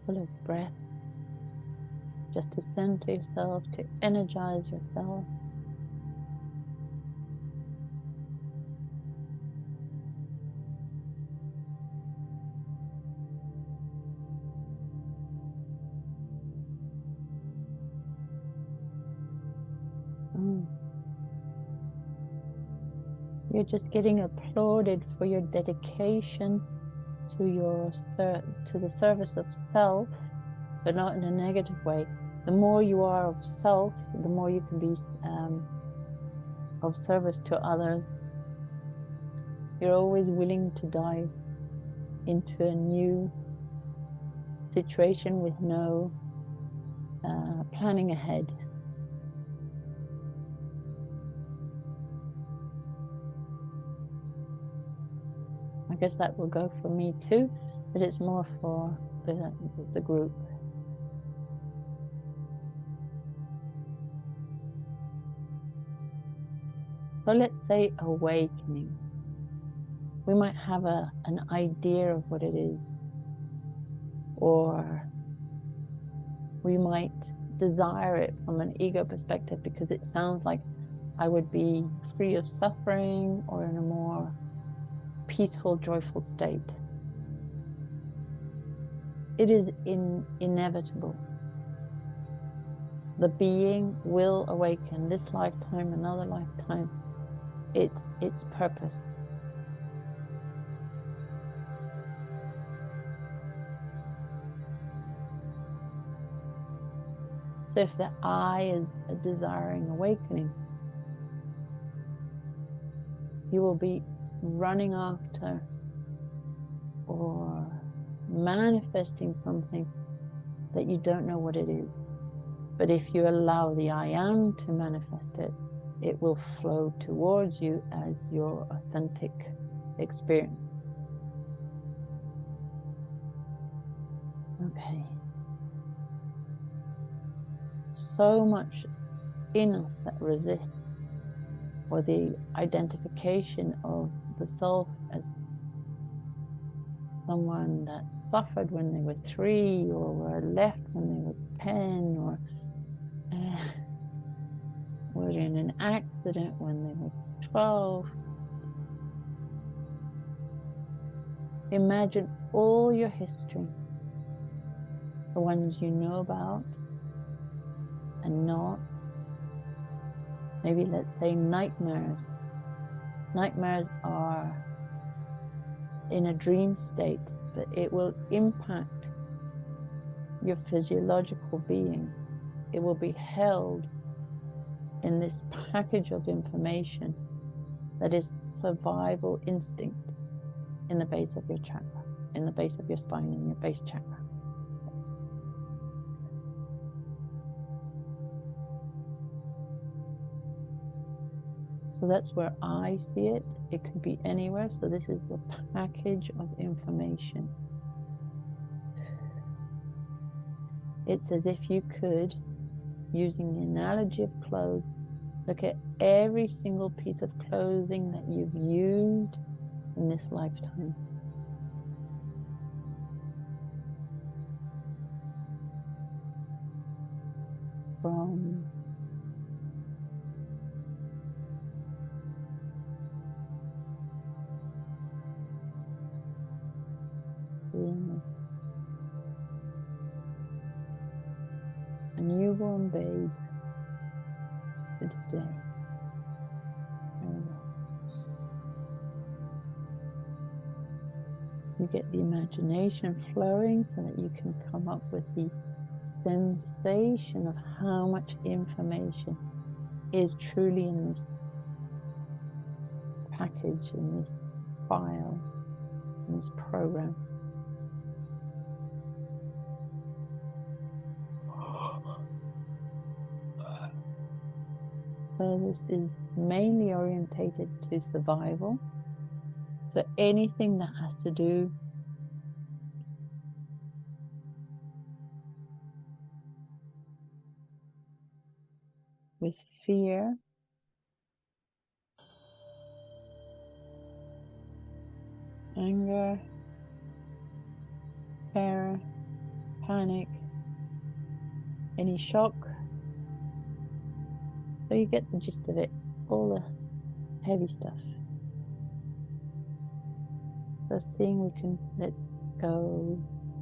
couple of breaths just to center yourself, to energize yourself. You're just getting applauded for your dedication to the service of self, but not in a negative way. The more you are of self, the more you can be of service to others. You're always willing to dive into a new situation with no planning ahead. I guess that will go for me too, but it's more for the group. So let's say awakening. We might have an idea of what it is, or we might desire it from an ego perspective because it sounds like I would be free of suffering or in a more peaceful, joyful state. It is inevitable. The being will awaken this lifetime, another lifetime. Its purpose. So if the I is a desiring awakening, you will be running after or manifesting something that you don't know what it is. But if you allow the I am to manifest it, it will flow towards you as your authentic experience. Okay. So much in us that resists, or the identification of the self as someone that suffered when they were 3, or were left when they were 10, or were in an accident when they were 12. Imagine all your history, the ones you know about and not. Maybe let's say nightmares. Nightmares are in a dream state, but it will impact your physiological being. It will be held in this package of information that is survival instinct in the base of your chakra, in the base of your spine, in your base chakra. So that's where I see it. It could be anywhere. So this is the package of information. It's as if you could, using the analogy of clothes, look at every single piece of clothing that you've used in this lifetime. From being a newborn babe to today. You get the imagination flowing so that you can come up with the sensation of how much information is truly in this package, in this file, in this program. So this is mainly orientated to survival. So anything that has to do with fear, anger, terror, panic, any shock. So you get the gist of it, all the heavy stuff. So seeing we can, let's go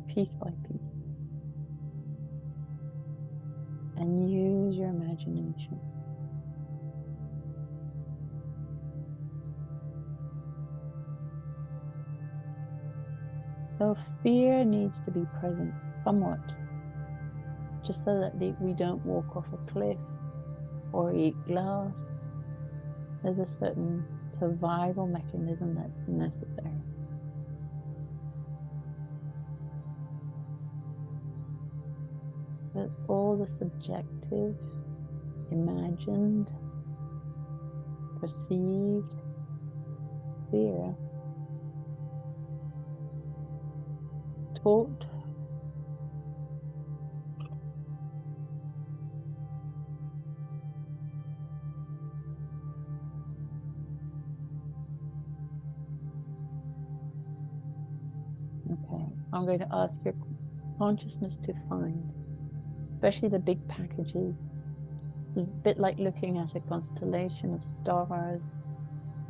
piece by piece. And use your imagination. So fear needs to be present somewhat, just so that we don't walk off a cliff or eat glass. There's a certain survival mechanism that's necessary. But all the subjective, imagined, perceived fear, taught, okay, I'm going to ask your consciousness to find, especially the big packages, a bit like looking at a constellation of stars,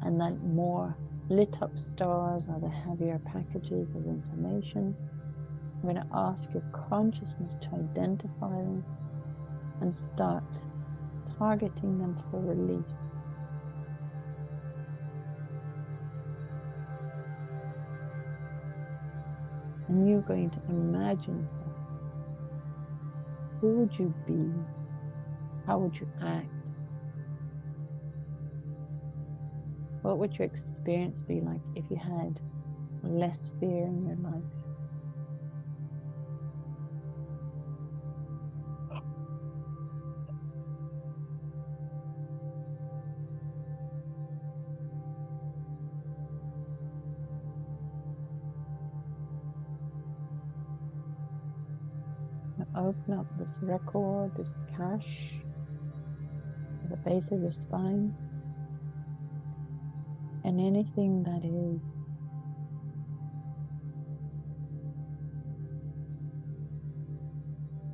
and then more lit up stars are the heavier packages of information. I'm going to ask your consciousness to identify them and start targeting them for release. And you're going to imagine them. Who would you be? How would you act? What would your experience be like if you had less fear in your life? Now open up this record, this cache at the base of your spine, and anything that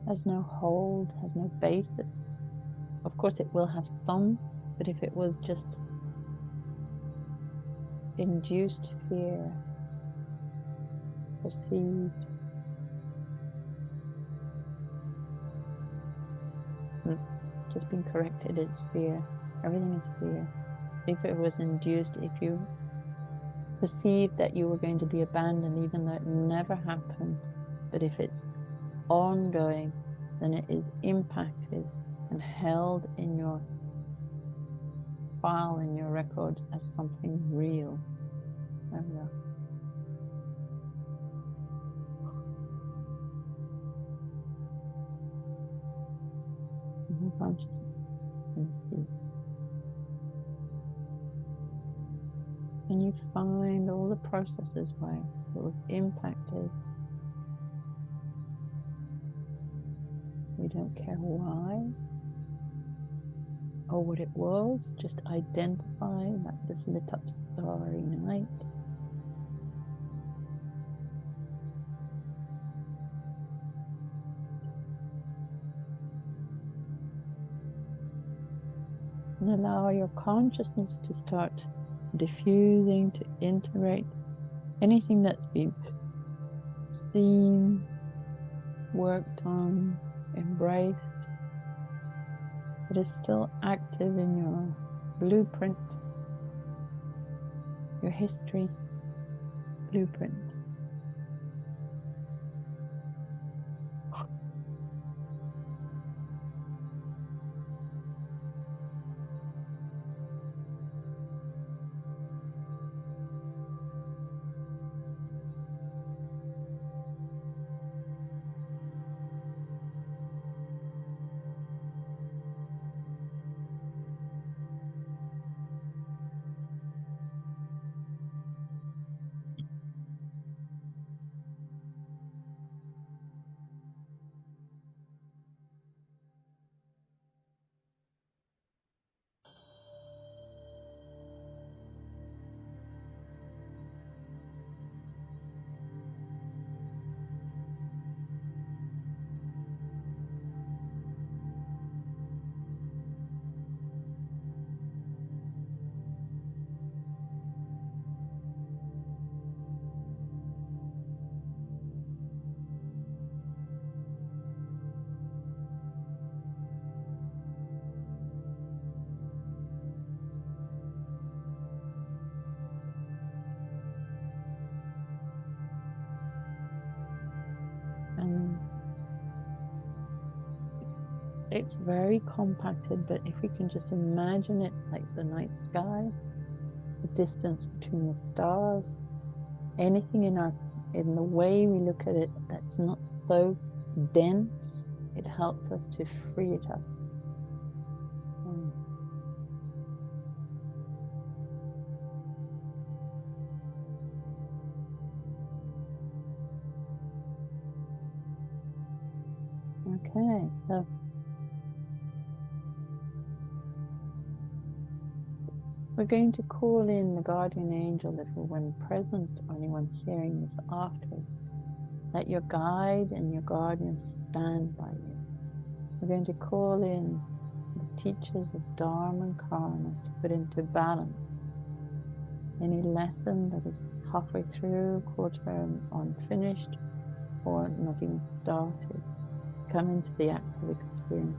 has no hold, has no basis. Of course it will have some, but if it was just induced fear, perceived, just been corrected, it's fear. Everything is fear. If it was induced, if you perceived that you were going to be abandoned, even though it never happened, but if it's ongoing, then it is impacted and held in your file, in your record, as something real. There we go. Consciousness and see. Can you find all the processes where it was impacted? We don't care why or what it was, just identify that this lit up starry night. And allow your consciousness to start diffusing, to integrate anything that's been seen, worked on, embraced, that is still active in your blueprint, your history blueprint. It's very compacted, but if we can just imagine it like the night sky, the distance between the stars, anything in the way we look at it that's not so dense, it helps us to free it up. Okay, so we're going to call in the guardian angel if when present, or anyone hearing this afterwards. Let your guide and your guardian stand by you. We're going to call in the teachers of Dharma and Karma to put into balance any lesson that is halfway through, quarter unfinished, or not even started. Come into the active experience.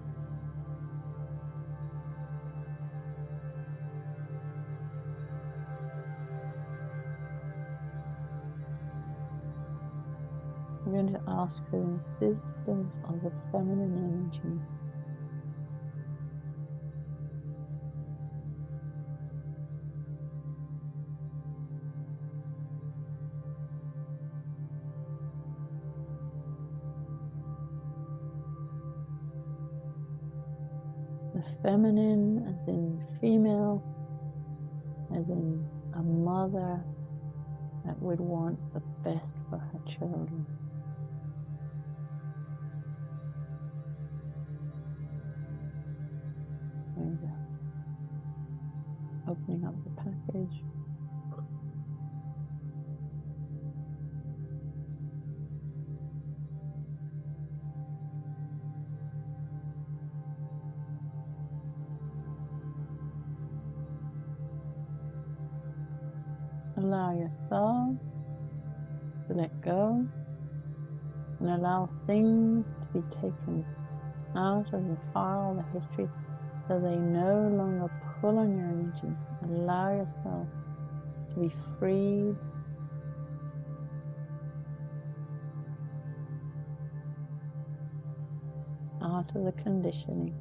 We're going to ask for the assistance of the feminine energy. The feminine as in female, as in a mother that would want the best for her children. There you go. Opening up the package. Allow yourself to let go and allow things to be taken out of the file, the history, so they no longer pull on your energy. Allow yourself to be freed out of the conditioning.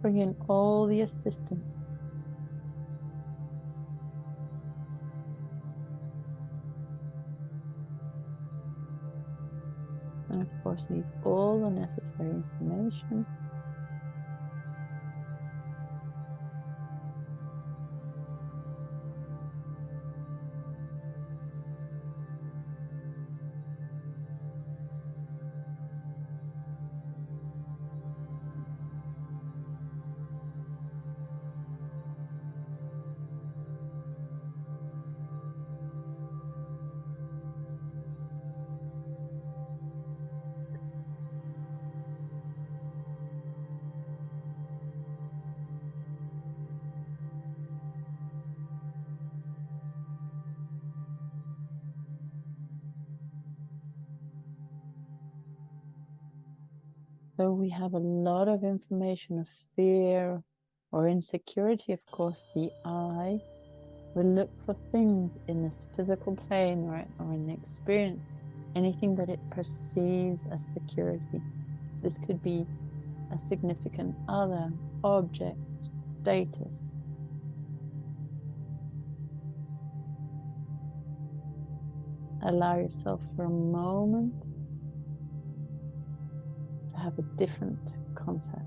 Bring in all the assistance. And of course, leave all the necessary information. So we have a lot of information of fear or insecurity. Of course, the I will look for things in this physical plane or in the experience, anything that it perceives as security. This could be a significant other, object, status. Allow yourself for a moment to have a different concept.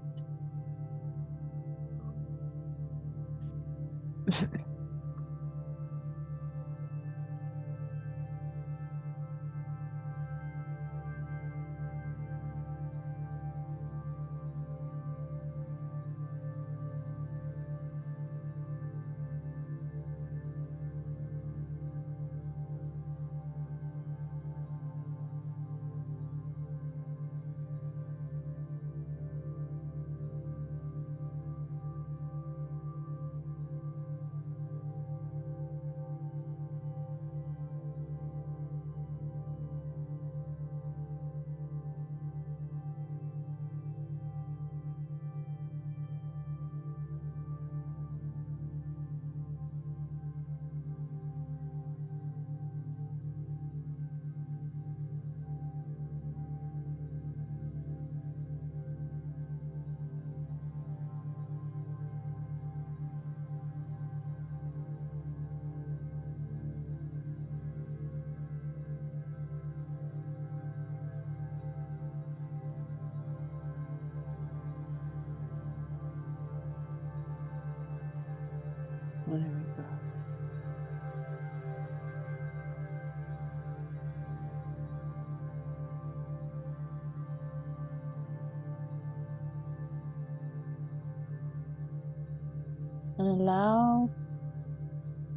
and allow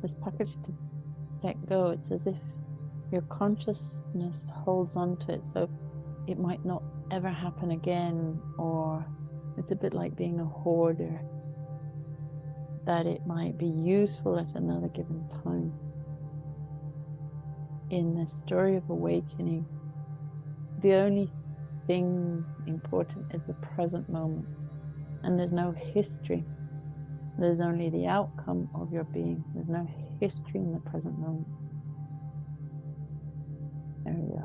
this package to let go. It's as if your consciousness holds on to it, so it might not ever happen again, or it's a bit like being a hoarder, that it might be useful at another given time. In the story of awakening, the only thing important is the present moment, and there's no history. There's only the outcome of your being. There's no history in the present moment. There we go.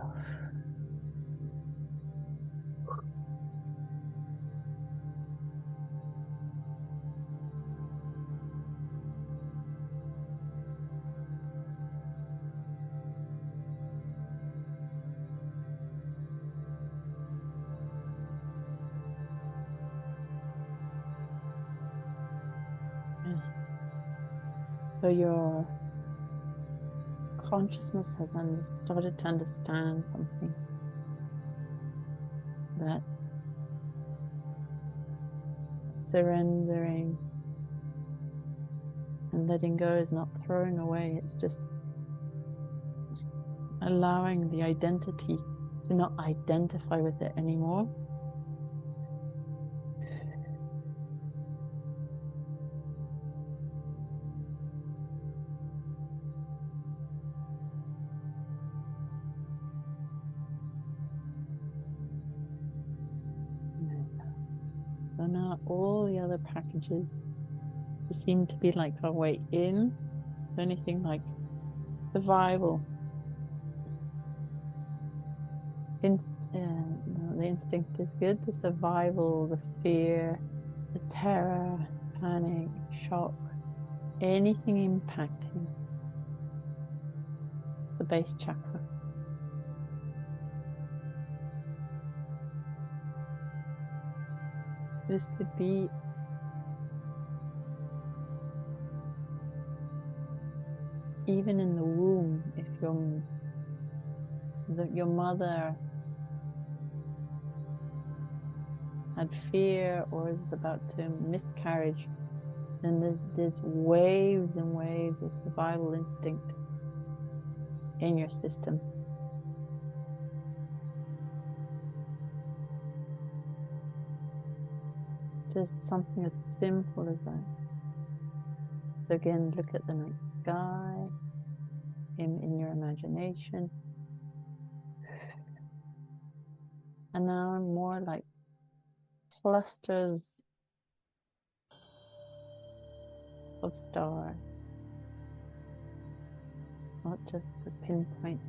So your consciousness has started to understand something, that surrendering and letting go is not thrown away. It's just allowing the identity to not identify with it anymore. So now all the other packages seem to be like our way in. So anything like survival, no, the instinct is good. The survival, the fear, the terror, panic, shock, anything impacting the base chakra. This could be even in the womb, if your mother had fear or is about to miscarriage, then there's waves and waves of survival instinct in your system. Just something as simple as that. So again, look at the night sky in your imagination. And now more like clusters of stars, not just the pinpoint,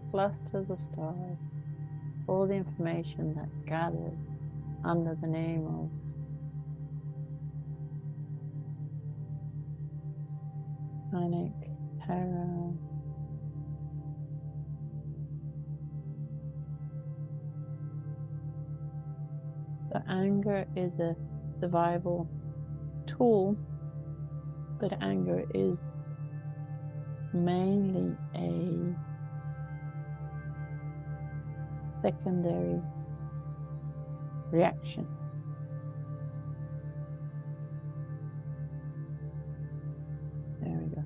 clusters of stars, all the information that gathers under the name of panic, terror, so anger is a survival tool, but anger is mainly a secondary reaction. There we go.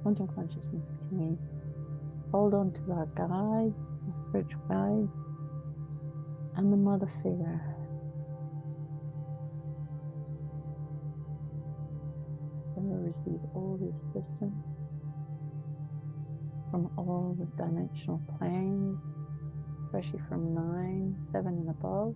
Quantum consciousness, can we hold on to our guides, our spiritual guides, and the mother figure? Then we'll receive all the assistance from all the dimensional planes, especially from 9, 7 and above.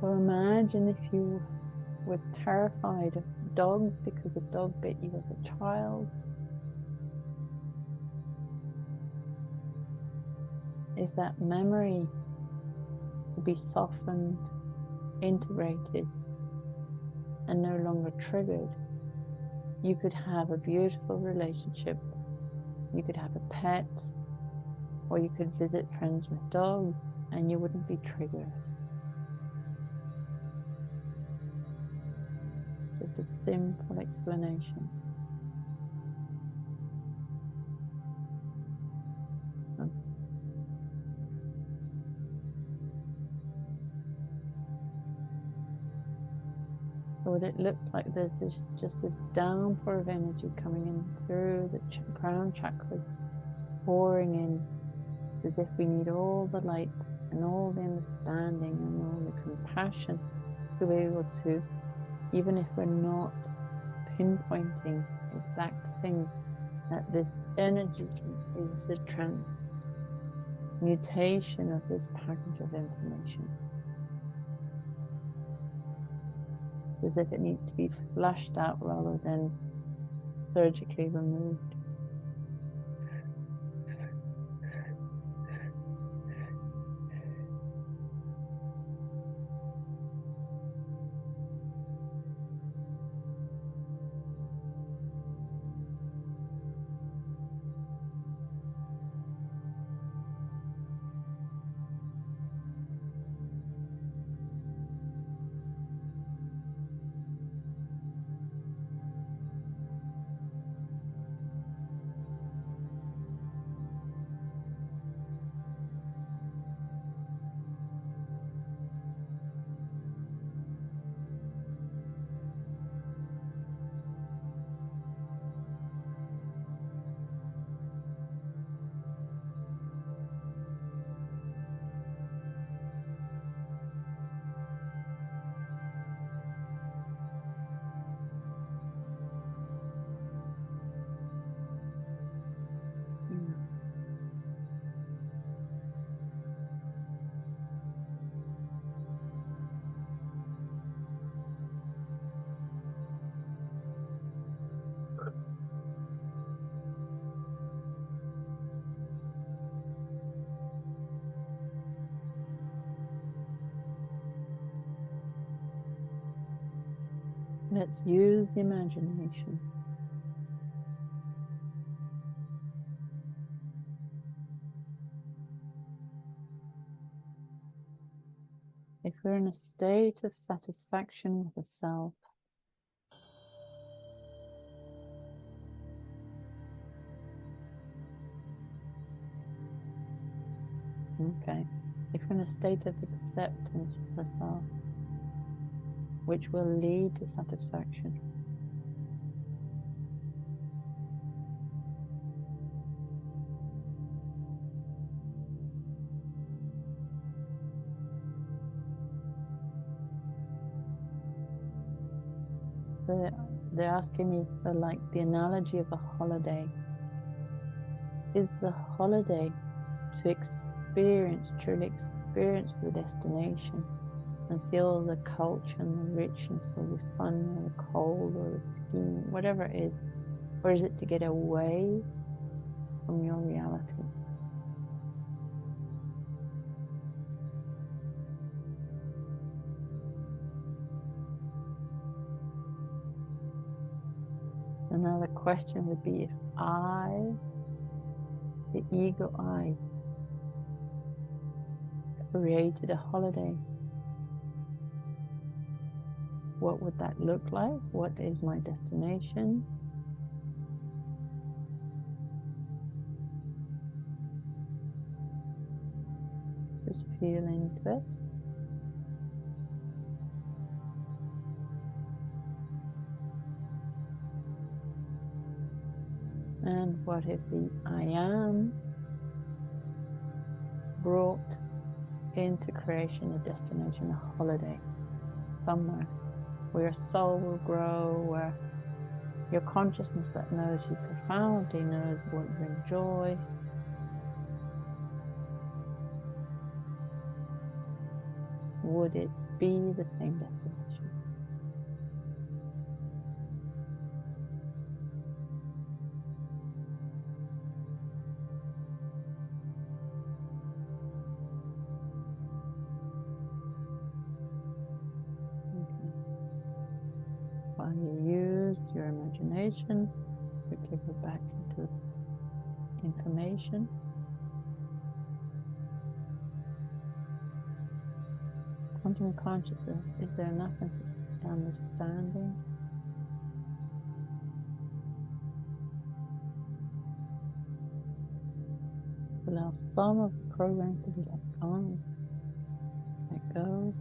So imagine if you were terrified of dogs because a dog bit you as a child, if that memory will be softened, integrated, and no longer triggered, you could have a beautiful relationship. You could have a pet, or you could visit friends with dogs, and you wouldn't be triggered. Just a simple explanation. So what it looks like, there's just this downpour of energy coming in through the crown chakras, pouring in as if we need all the light and all the understanding and all the compassion to be able to, even if we're not pinpointing exact things, that this energy is the transmutation of this package of information. As if it needs to be flushed out rather than surgically removed. Let's use the imagination. If we're in a state of satisfaction with the self, okay, if we're in a state of acceptance of the self, which will lead to satisfaction, they're asking me, so like the analogy of a holiday, is the holiday to experience, truly experience the destination and see all the culture and the richness or the sun or the cold or the skiing, whatever it is, or is it to get away from your reality? Another question would be, if I, the ego I, created a holiday, what would that look like? What is my destination? Just feel into it. And what if the I am brought into creation a destination, a holiday, somewhere where your soul will grow, where your consciousness that knows you profoundly knows what you enjoy. Would it be the same destination? how you use your imagination. Quickly go back into information. Quantum consciousness, is there enough understanding? Allow some of the program to be let go. Let go.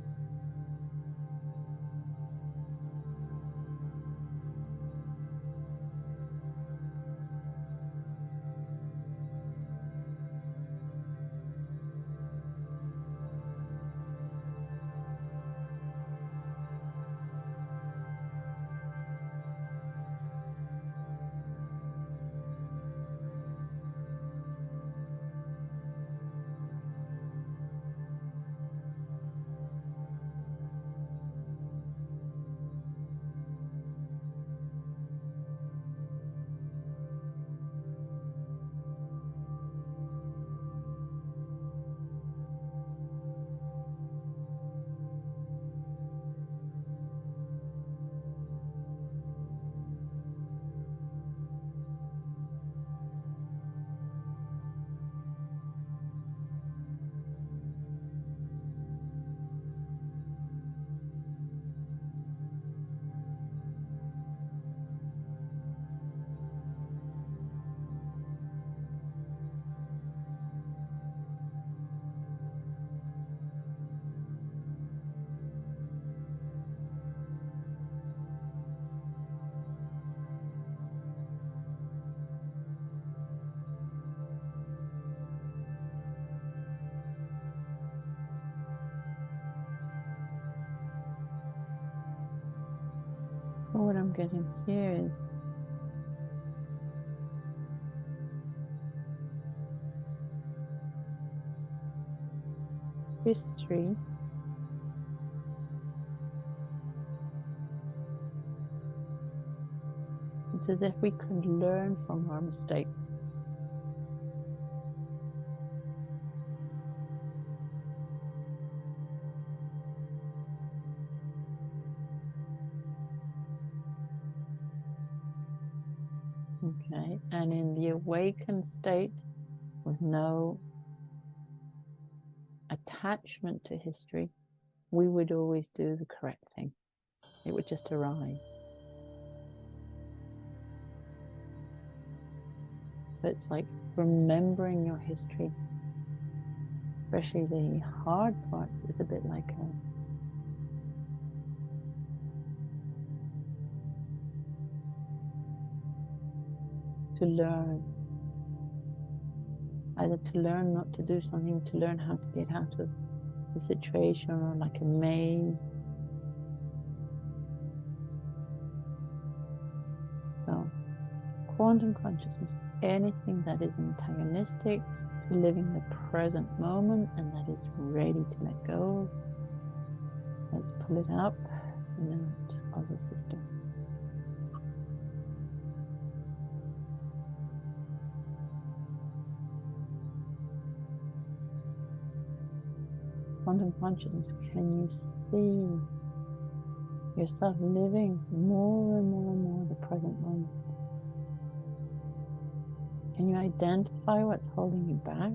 So what I'm getting here is history it's as if we could learn from our mistakes. Okay, and in the awakened state with no attachment to history, we would always do the correct thing. It would just arise. So it's like remembering your history, especially the hard parts, is a bit like to learn. Either to learn not to do something, to learn how to get out of the situation, or like a maze. So, quantum consciousness, anything that is antagonistic to living the present moment and that is ready to let go, let's pull it up and out of the system. Quantum consciousness, can you see yourself living more and more and more the present moment? Can you identify what's holding you back?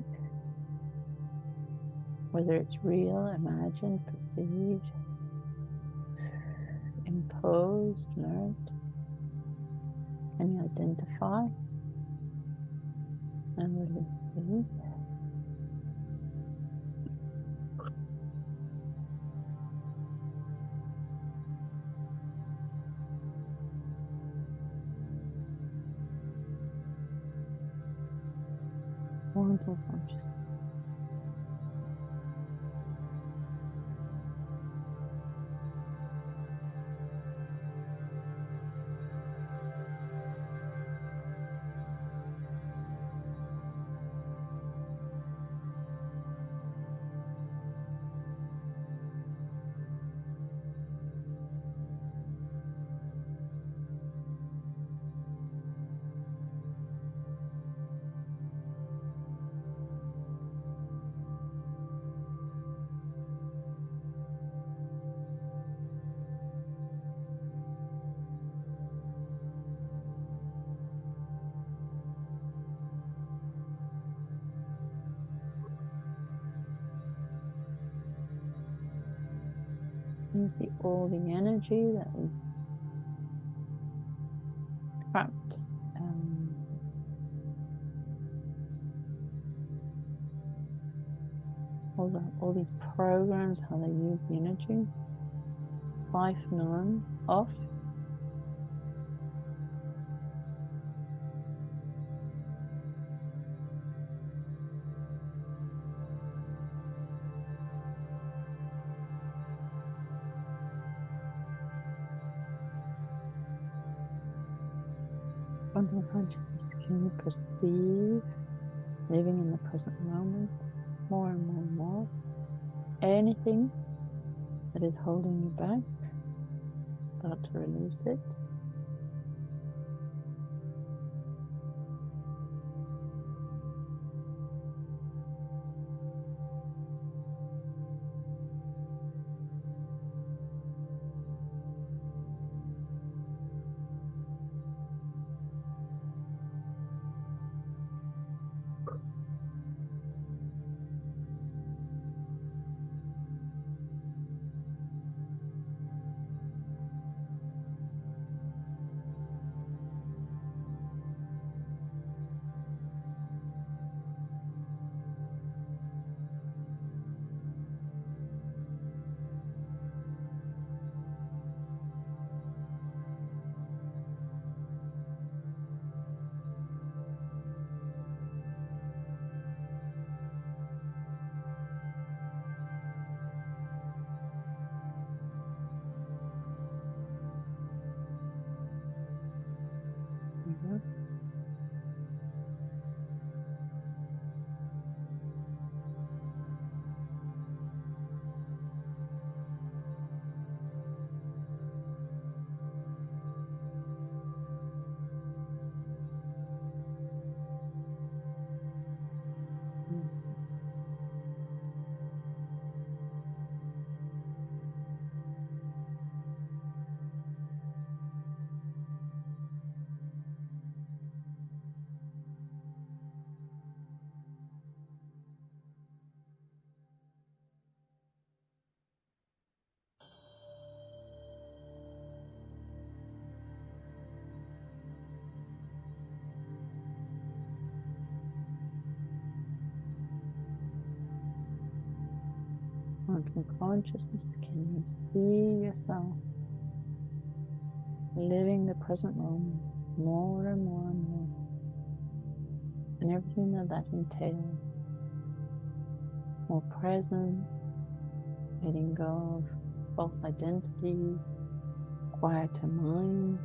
Whether it's real, imagined, perceived, imposed, learned. Can you identify and release? Quantum consciousness. You see all the energy that was trapped. All these programs, how they use the energy, siphon on, off. Quantum consciousness, can you perceive living in the present moment more and more and more? Anything that is holding you back, start to release it. Quantum consciousness, can you see yourself living the present moment more and more and more, and everything that entails? More presence, letting go of false identities, quieter mind.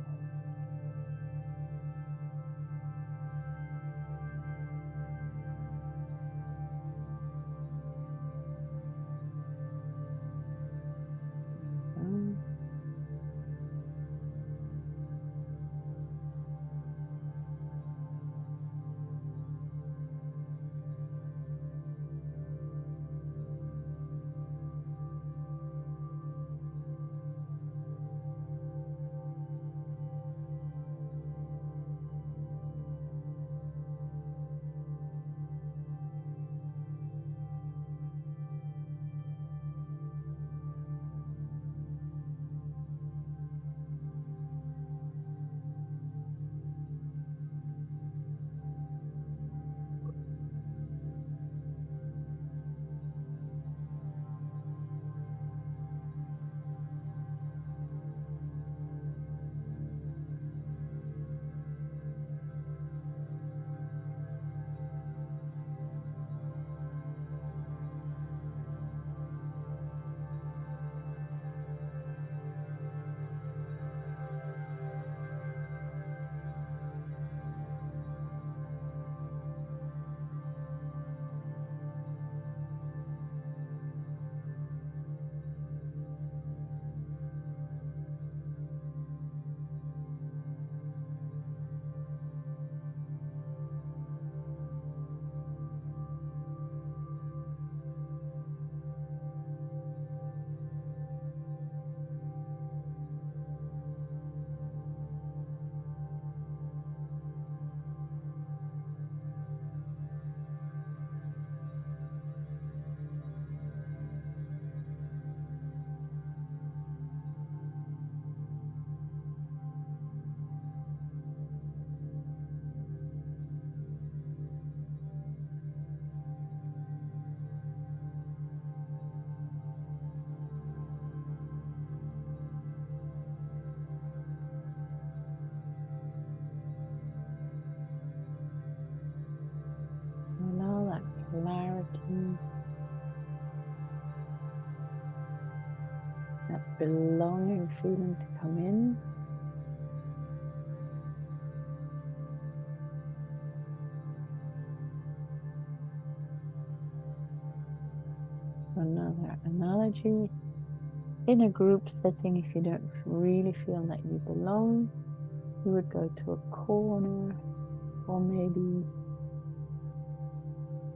that belonging feeling to come in. Another analogy, in a group setting, if you don't really feel that you belong, you would go to a corner, or maybe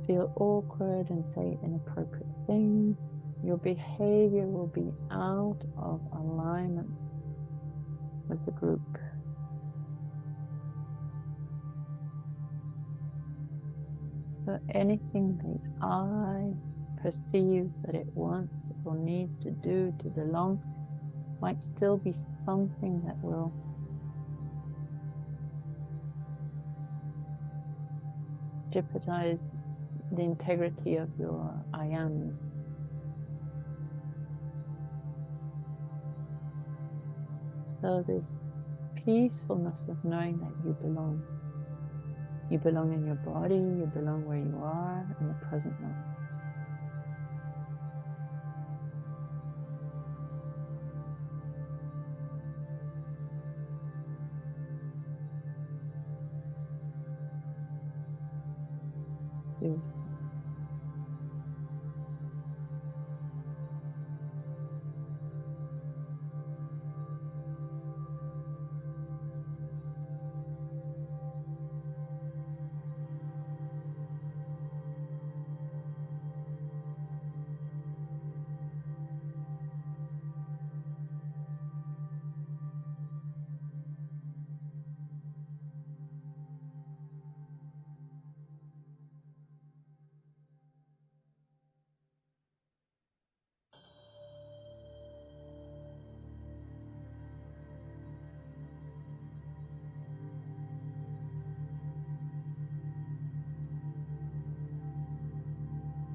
feel awkward and say inappropriate things. Your behavior will be out of alignment with the group. So anything the I perceives that it wants or needs to do to belong might still be something that will jeopardize the integrity of your I am. So this peacefulness of knowing that you belong. You belong in your body, you belong where you are in the present moment. Beautiful.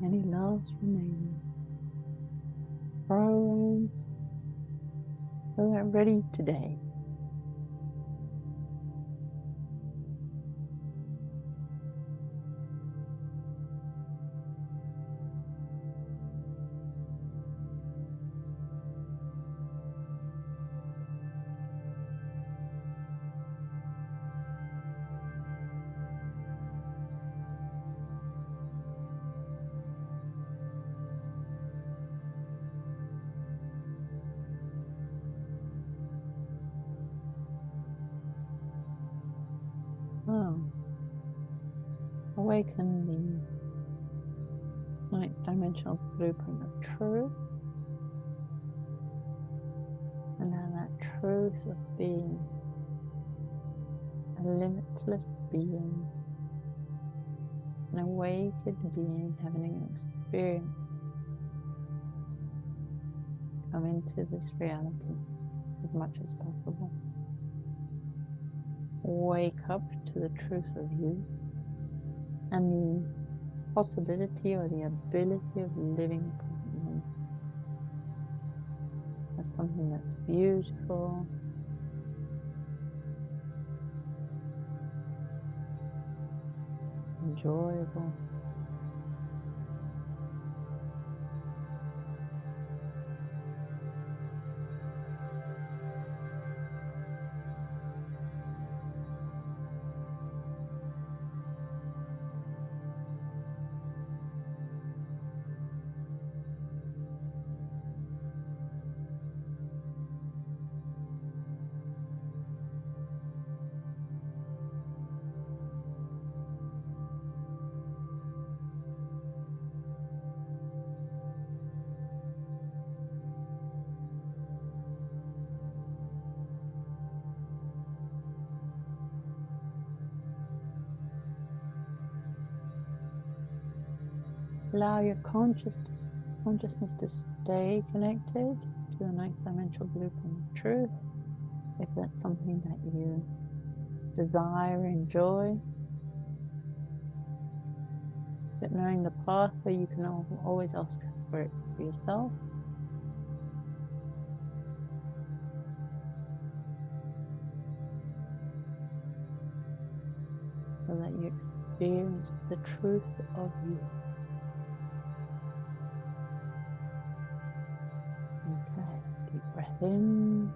Any last remaining programs that are ready today? Oh, awaken the ninth dimensional blueprint of truth. And now that truth of being a limitless being, an awakened being, having an experience, come into this reality as much as possible. Wake up to the truth of you and the possibility or the ability of living as something that's beautiful, enjoyable. Allow your consciousness to stay connected to the ninth dimensional blueprint of truth, if that's something that you desire, enjoy. But knowing the pathway, you can always ask for it for yourself. So that you experience the truth of you. Okay, deep in